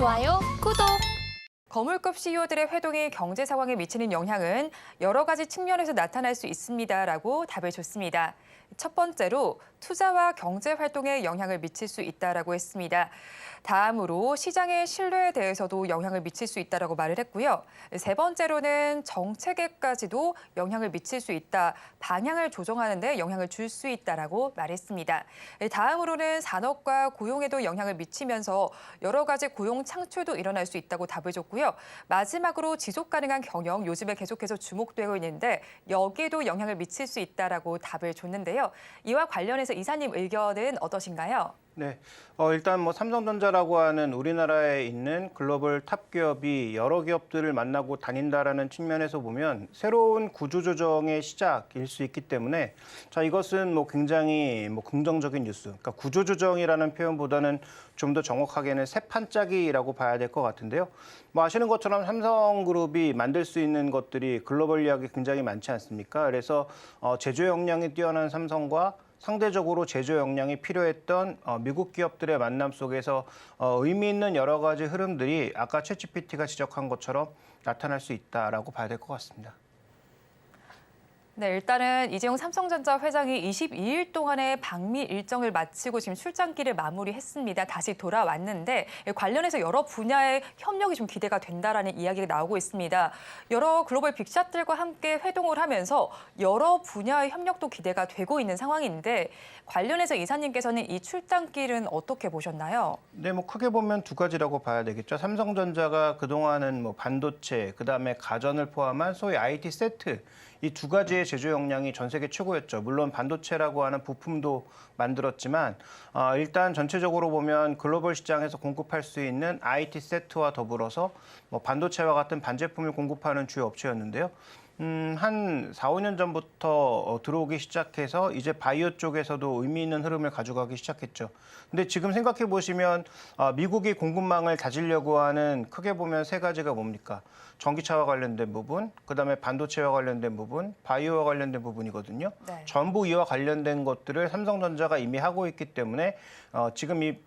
좋아요, 구독! 거물급 CEO들의 회동이 경제 상황에 미치는 영향은 여러 가지 측면에서 나타날 수 있습니다라고 답을 줬습니다. 첫 번째로 투자와 경제 활동에 영향을 미칠 수 있다라고 했습니다. 다음으로 시장의 신뢰에 대해서도 영향을 미칠 수 있다라고 말을 했고요. 세 번째로는 정책에까지도 영향을 미칠 수 있다. 방향을 조정하는 데 영향을 줄 수 있다라고 말했습니다. 다음으로는 산업과 고용에도 영향을 미치면서 여러 가지 고용 창출도 일어날 수 있다고 답을 줬고요. 마지막으로 지속 가능한 경영, 요즘에 계속해서 주목되고 있는데 여기에도 영향을 미칠 수 있다라고 답을 줬는데요. 이와 관련해서 이사님 의견은 어떠신가요? 네, 일단 뭐 삼성전자라고 하는 우리나라에 있는 글로벌 탑 기업이 여러 기업들을 만나고 다닌다라는 측면에서 보면 새로운 구조조정의 시작일 수 있기 때문에 이것은 뭐 굉장히 긍정적인 뉴스. 그러니까 구조조정이라는 표현보다는 좀 더 정확하게는 새 판짜기라고 봐야 될 것 같은데요. 뭐 아시는 것처럼 삼성그룹이 만들 수 있는 것들이 글로벌 이야기 굉장히 많지 않습니까? 그래서 제조 역량이 뛰어난 삼성과 상대적으로 제조 역량이 필요했던 미국 기업들의 만남 속에서 의미 있는 여러 가지 흐름들이 아까 챗GPT가 지적한 것처럼 나타날 수 있다라고 봐야 될 것 같습니다. 네, 일단은 이재용 삼성전자 회장이 22일 동안의 방미 일정을 마치고 지금 출장길을 마무리했습니다. 다시 돌아왔는데 관련해서 여러 분야의 협력이 좀 기대가 된다라는 이야기가 나오고 있습니다. 여러 글로벌 빅샷들과 함께 회동을 하면서 여러 분야의 협력도 기대가 되고 있는 상황인데 관련해서 이사님께서는 이 출장길은 어떻게 보셨나요? 네, 뭐 크게 보면 두 가지라고 봐야 되겠죠. 삼성전자가 그동안은 뭐 반도체, 그다음에 가전을 포함한 소위 IT 세트 이 두 가지의 제조 역량이 전 세계 최고였죠. 물론 반도체라고 하는 부품도 만들었지만 일단 전체적으로 보면 글로벌 시장에서 공급할 수 있는 IT 세트와 더불어서 뭐 반도체와 같은 반제품을 공급하는 주요 업체였는데요. 한 4, 5년 전부터 들어오기 시작해서 이제 바이오 쪽에서도 의미 있는 흐름을 가져가기 시작했죠. 근데 지금 생각해 보시면 미국이 공급망을 다지려고 하는 크게 보면 세 가지가 뭡니까? 전기차와 관련된 부분, 그다음에 반도체와 관련된 부분, 바이오와 관련된 부분이거든요. 네. 전부 이와 관련된 것들을 삼성전자가 이미 하고 있기 때문에 지금 이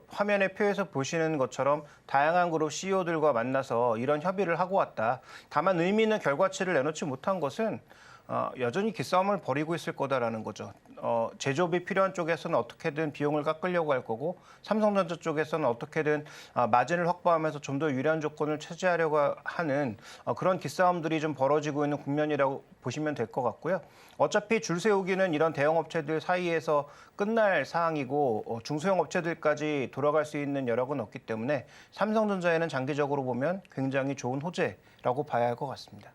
화면의 표에서 보시는 것처럼 다양한 그룹 CEO들과 만나서 이런 협의를 하고 왔다. 다만 의미 있는 결과치를 내놓지 못한 것은 여전히 기싸움을 벌이고 있을 거다라는 거죠. 제조업이 필요한 쪽에서는 어떻게든 비용을 깎으려고 할 거고 삼성전자 쪽에서는 어떻게든 마진을 확보하면서 좀 더 유리한 조건을 차지하려고 하는 그런 기싸움들이 좀 벌어지고 있는 국면이라고 보시면 될 것 같고요. 어차피 줄 세우기는 이런 대형 업체들 사이에서 끝날 사항이고 중소형 업체들까지 돌아갈 수 있는 여력은 없기 때문에 삼성전자에는 장기적으로 보면 굉장히 좋은 호재라고 봐야 할 것 같습니다.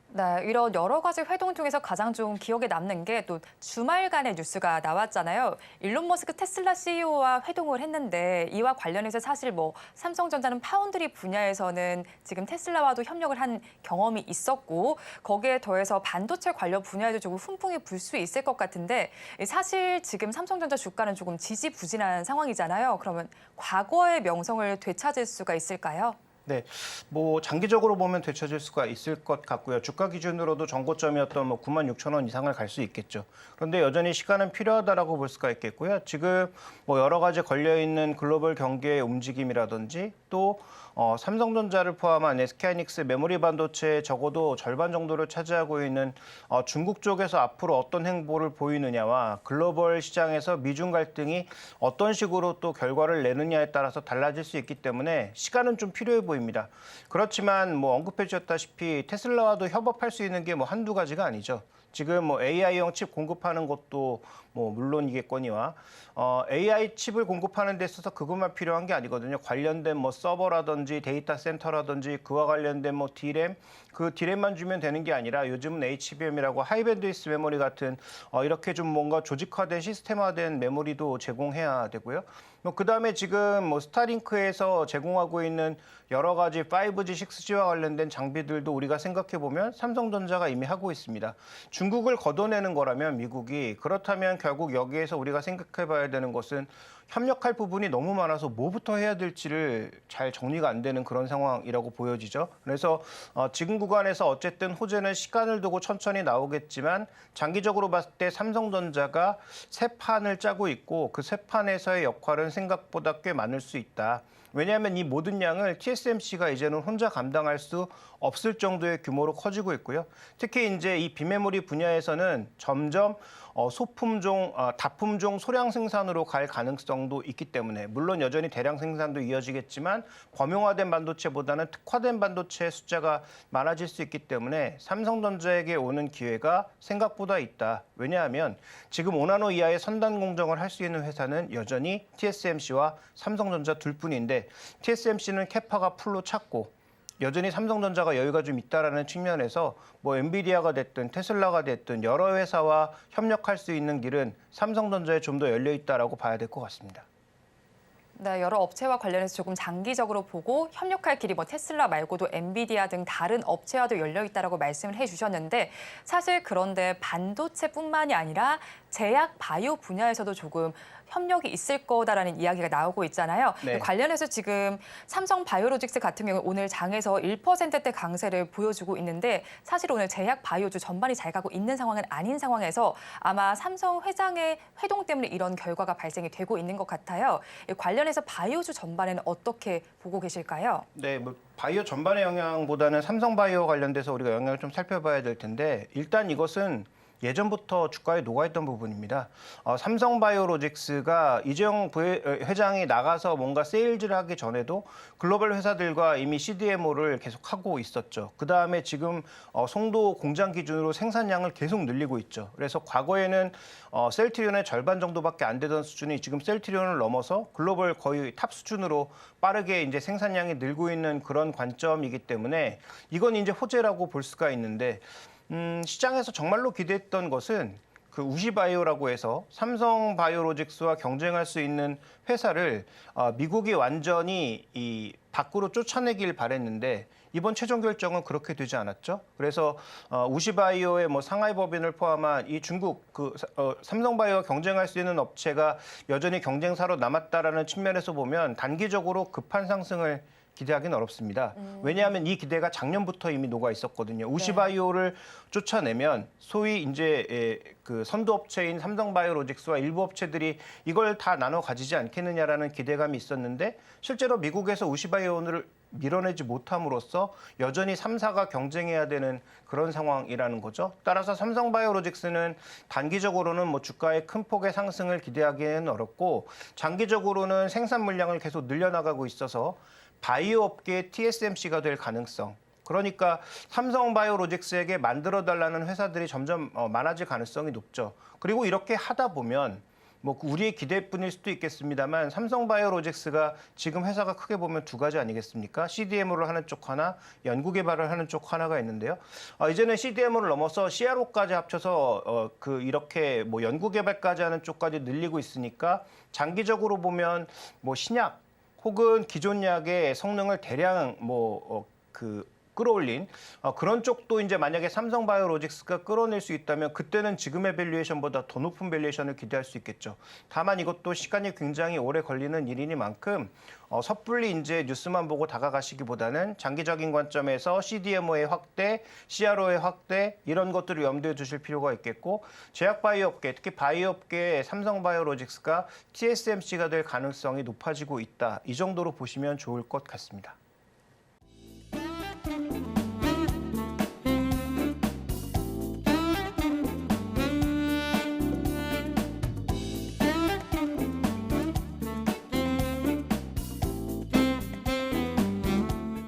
네, 이런 여러 가지 회동 중에서 가장 좀 기억에 남는 게 또 주말간의 뉴스가 나왔잖아요. 일론 머스크 테슬라 CEO와 회동을 했는데 이와 관련해서 사실 뭐 삼성전자는 파운드리 분야에서는 지금 테슬라와도 협력을 한 경험이 있었고 거기에 더해서 반도체 관련 분야에도 조금 훈풍이 불 수 있을 것 같은데 사실 지금 삼성전자 주가는 조금 지지부진한 상황이잖아요. 그러면 과거의 명성을 되찾을 수가 있을까요? 네, 뭐 장기적으로 보면 되찾을 수가 있을 것 같고요. 주가 기준으로도 전고점이었던 뭐 96,000원 이상을 갈 수 있겠죠. 그런데 여전히 시간은 필요하다라고 볼 수가 있겠고요. 지금 뭐 여러 가지 걸려 있는 글로벌 경기의 움직임이라든지 또 삼성전자를 포함한 SK하이닉스 메모리 반도체의 적어도 절반 정도를 차지하고 있는 중국 쪽에서 앞으로 어떤 행보를 보이느냐와 글로벌 시장에서 미중 갈등이 어떤 식으로 또 결과를 내느냐에 따라서 달라질 수 있기 때문에 시간은 좀 필요해 보입니다. 그렇지만 뭐 언급해 주셨다시피 테슬라와도 협업할 수 있는 게 뭐 한두 가지가 아니죠. 지금 뭐 AI형 칩 공급하는 것도 뭐 물론이겠거니와 AI 칩을 공급하는 데 있어서 그것만 필요한 게 아니거든요. 관련된 뭐 서버라든지 데이터 센터라든지 그와 관련된 뭐 D램, 그 D램만 주면 되는 게 아니라 요즘은 HBM이라고 하이밴드위스 메모리 같은 이렇게 좀 뭔가 조직화된 시스템화된 메모리도 제공해야 되고요. 그다음에 지금 뭐 스타링크에서 제공하고 있는 여러 가지 5G, 6G와 관련된 장비들도 우리가 생각해 보면 삼성전자가 이미 하고 있습니다. 중국을 걷어내는 거라면 미국이 그렇다면 결국 여기에서 우리가 생각해 봐야 되는 것은 협력할 부분이 너무 많아서 뭐부터 해야 될지를 잘 정리가 안 되는 그런 상황이라고 보여지죠. 그래서 지금 구간에서 어쨌든 호재는 시간을 두고 천천히 나오겠지만 장기적으로 봤을 때 삼성전자가 새 판을 짜고 있고 그 새 판에서의 역할은 생각보다 꽤 많을 수 있다. 왜냐하면 이 모든 양을 TSMC가 이제는 혼자 감당할 수 없을 정도의 규모로 커지고 있고요. 특히 이제 이 비메모리 분야에서는 점점 소품종, 다품종 소량 생산으로 갈 가능성도 있기 때문에 물론 여전히 대량 생산도 이어지겠지만 범용화된 반도체보다는 특화된 반도체의 숫자가 많아질 수 있기 때문에 삼성전자에게 오는 기회가 생각보다 있다. 왜냐하면 지금 5나노 이하의 선단 공정을 할 수 있는 회사는 여전히 TSMC와 삼성전자 둘뿐인데 TSMC는 캐파가 풀로 찼고 여전히 삼성전자가 여유가 좀 있다라는 측면에서 뭐 엔비디아가 됐든 테슬라가 됐든 여러 회사와 협력할 수 있는 길은 삼성전자에 좀 더 열려 있다라고 봐야 될 것 같습니다. 네, 여러 업체와 관련해서 조금 장기적으로 보고 협력할 길이 뭐 테슬라 말고도 엔비디아 등 다른 업체와도 열려 있다라고 말씀을 해주셨는데 사실 그런데 반도체뿐만이 아니라 제약 바이오 분야에서도 조금 협력이 있을 거다라는 이야기가 나오고 있잖아요. 네. 관련해서 지금 삼성 바이오로직스 같은 경우 오늘 장에서 1%대 강세를 보여주고 있는데 사실 오늘 제약 바이오주 전반이 잘 가고 있는 상황은 아닌 상황에서 아마 삼성 회장의 회동 때문에 이런 결과가 발생이 되고 있는 것 같아요. 관련해서 바이오주 전반에는 어떻게 보고 계실까요? 네, 뭐 바이오 전반의 영향보다는 삼성 바이오 관련돼서 우리가 영향을 좀 살펴봐야 될 텐데 일단 이것은 예전부터 주가에 녹아있던 부분입니다. 삼성바이오로직스가 이재용 회장이 나가서 뭔가 세일즈를 하기 전에도 글로벌 회사들과 이미 CDMO를 계속하고 있었죠. 그다음에 지금 송도 공장 기준으로 생산량을 계속 늘리고 있죠. 그래서 과거에는 셀트리온의 절반 정도밖에 안 되던 수준이 지금 셀트리온을 넘어서 글로벌 거의 탑 수준으로 빠르게 이제 생산량이 늘고 있는 그런 관점이기 때문에 이건 이제 호재라고 볼 수가 있는데 시장에서 정말로 기대했던 것은 그 우시바이오라고 해서 삼성바이오로직스와 경쟁할 수 있는 회사를 미국이 완전히 이 밖으로 쫓아내길 바랬는데 이번 최종 결정은 그렇게 되지 않았죠. 그래서 우시바이오의 뭐 상하이 법인을 포함한 이 중국 삼성바이오와 경쟁할 수 있는 업체가 여전히 경쟁사로 남았다라는 측면에서 보면 단기적으로 급한 상승을 기대하기는 어렵습니다. 왜냐하면 이 기대가 작년부터 이미 녹아 있었거든요. 우시바이오를 쫓아내면 소위 이제 그 선도 업체인 삼성바이오로직스와 일부 업체들이 이걸 다 나눠 가지지 않겠느냐라는 기대감이 있었는데 실제로 미국에서 우시바이오를 밀어내지 못함으로써 여전히 3사가 경쟁해야 되는 그런 상황이라는 거죠. 따라서 삼성바이오로직스는 단기적으로는 뭐 주가의 큰 폭의 상승을 기대하기는 어렵고 장기적으로는 생산 물량을 계속 늘려나가고 있어서 바이오 업계의 TSMC가 될 가능성. 그러니까 삼성바이오로직스에게 만들어달라는 회사들이 점점 많아질 가능성이 높죠. 그리고 이렇게 하다 보면 뭐 우리의 기대뿐일 수도 있겠습니다만 삼성바이오로직스가 지금 회사가 크게 보면 두 가지 아니겠습니까? CDMO를 하는 쪽 하나, 연구개발을 하는 쪽 하나가 있는데요. 이제는 CDMO를 넘어서 CRO까지 합쳐서 이렇게 뭐 연구개발까지 하는 쪽까지 늘리고 있으니까 장기적으로 보면 뭐 신약 혹은 기존 약의 성능을 대량 끌어올린 그런 쪽도 이제 만약에 삼성바이오로직스가 끌어낼 수 있다면 그때는 지금의 밸류에이션보다 더 높은 밸류에이션을 기대할 수 있겠죠. 다만 이것도 시간이 굉장히 오래 걸리는 일이니만큼 섣불리 이제 뉴스만 보고 다가가시기보다는 장기적인 관점에서 CDMO의 확대, CRO의 확대 이런 것들을 염두에 두실 필요가 있겠고 제약바이오 업계, 특히 바이오 업계의 삼성바이오로직스가 TSMC가 될 가능성이 높아지고 있다. 이 정도로 보시면 좋을 것 같습니다.